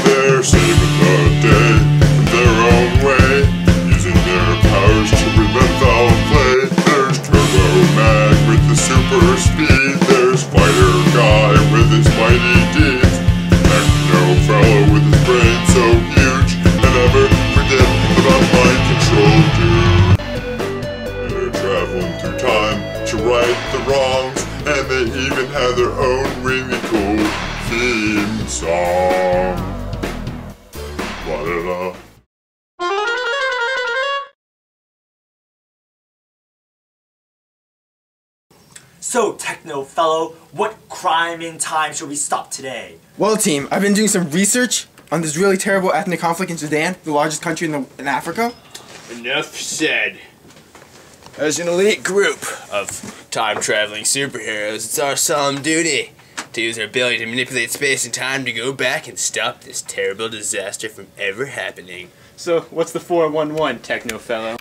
They're saving the day in their own way, using their powers to prevent foul play. There's Turbo Mag with the super speed. There's Fighter Guy with his mighty deeds. Techno Fellow with his brain so huge. And never forget about mind control, dude. They're traveling through time to right the wrongs, and they even have their own really cool theme song. La-da-da. So, Techno Fellow, what crime in time should we stop today? Well, team, I've been doing some research on this really terrible ethnic conflict in Sudan, the largest country in Africa. Enough said. As an elite group of time-traveling superheroes, it's our solemn duty to use our ability to manipulate space and time to go back and stop this terrible disaster from ever happening. So, what's the 411, Techno Fellow?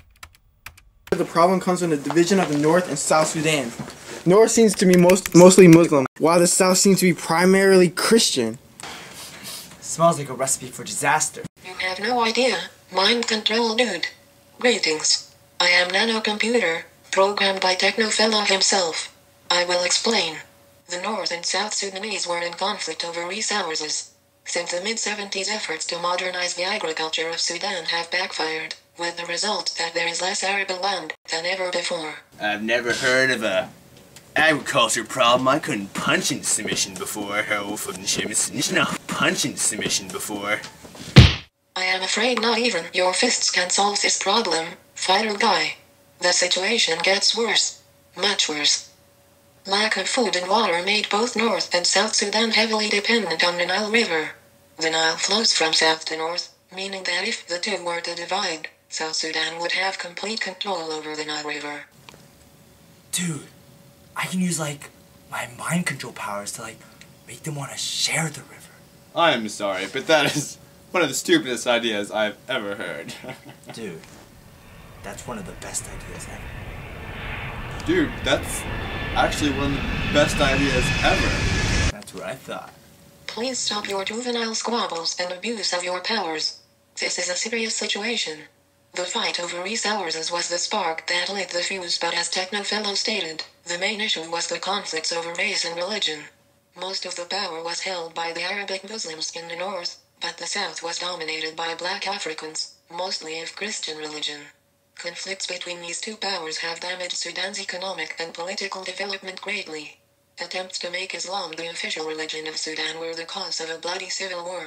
The problem comes from the division of the North and South Sudan. North seems to be mostly Muslim, while the South seems to be primarily Christian. Smells like a recipe for disaster. You have no idea. Mind control, dude. Greetings. I am Nanocomputer, programmed by Techno Fellow himself. I will explain. The North and South Sudanese were in conflict over resources. Since the mid-70s, efforts to modernize the agriculture of Sudan have backfired, with the result that there is less arable land than ever before. I've never heard of a agriculture problem I couldn't punch in submission before. Punch in submission before. I am afraid not even your fists can solve this problem, Fighter Guy. The situation gets worse. Much worse. Lack of food and water made both North and South Sudan heavily dependent on the Nile River. The Nile flows from south to north, meaning that if the two were to divide, South Sudan would have complete control over the Nile River. Dude, I can use, my mind control powers to, make them want to share the river. I am sorry, but that is one of the stupidest ideas I've ever heard. Dude, that's one of the best ideas ever. Dude, that's actually one of the best ideas ever. That's what I thought. Please stop your juvenile squabbles and abuse of your powers. This is a serious situation. The fight over resources was the spark that lit the fuse, but as Techno Fellow stated, the main issue was the conflicts over race and religion. Most of the power was held by the Arabic Muslims in the north, but the south was dominated by black Africans, mostly of Christian religion. Conflicts between these two powers have damaged Sudan's economic and political development greatly. Attempts to make Islam the official religion of Sudan were the cause of a bloody civil war.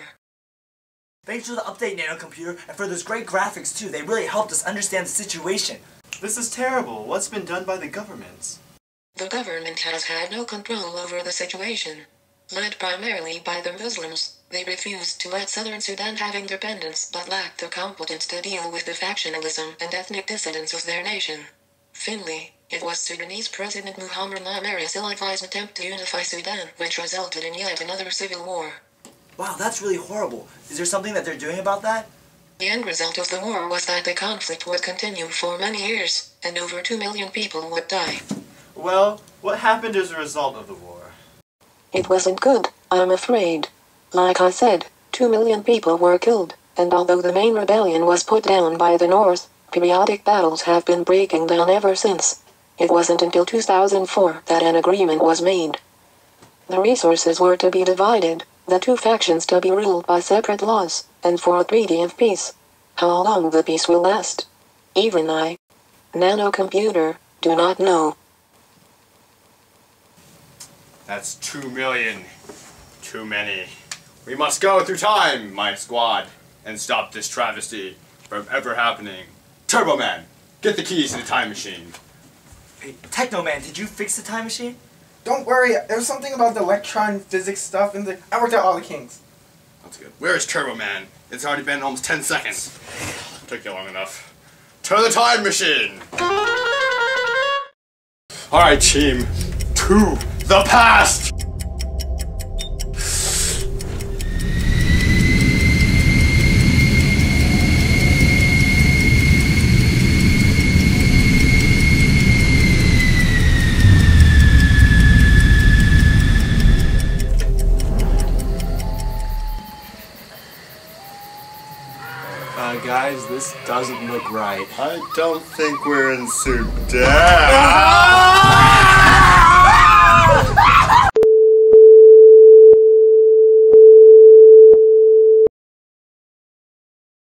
Thanks for the update, Nanocomputer, and for those great graphics too. They really helped us understand the situation. This is terrible. What's been done by the governments? The government has had no control over the situation. Led primarily by the Muslims, they refused to let southern Sudan have independence but lacked the competence to deal with the factionalism and ethnic dissidence of their nation. Finally, it was Sudanese President Muhammad Lamari's ill-advised attempt to unify Sudan which resulted in yet another civil war. Wow, that's really horrible. Is there something that they're doing about that? The end result of the war was that the conflict would continue for many years, and over 2 million people would die. Well, what happened as a result of the war? It wasn't good, I'm afraid. Like I said, 2 million people were killed, and although the main rebellion was put down by the North, periodic battles have been breaking down ever since. It wasn't until 2004 that an agreement was made. The resources were to be divided, the two factions to be ruled by separate laws, and for a treaty of peace. How long the peace will last? Even I, Nanocomputer, do not know. That's 2 million. Too many. We must go through time, my squad, and stop this travesty from ever happening. Turbo Man, get the keys to the time machine. Hey, Techno Man, did you fix the time machine? Don't worry, there was something about the electron physics stuff, and I worked out all the kinks. That's good. Where is Turbo Man? It's already been almost 10 seconds. Took you long enough. To the time machine! Alright, team. To the past! Guys, this doesn't look right. I don't think we're in Sudan.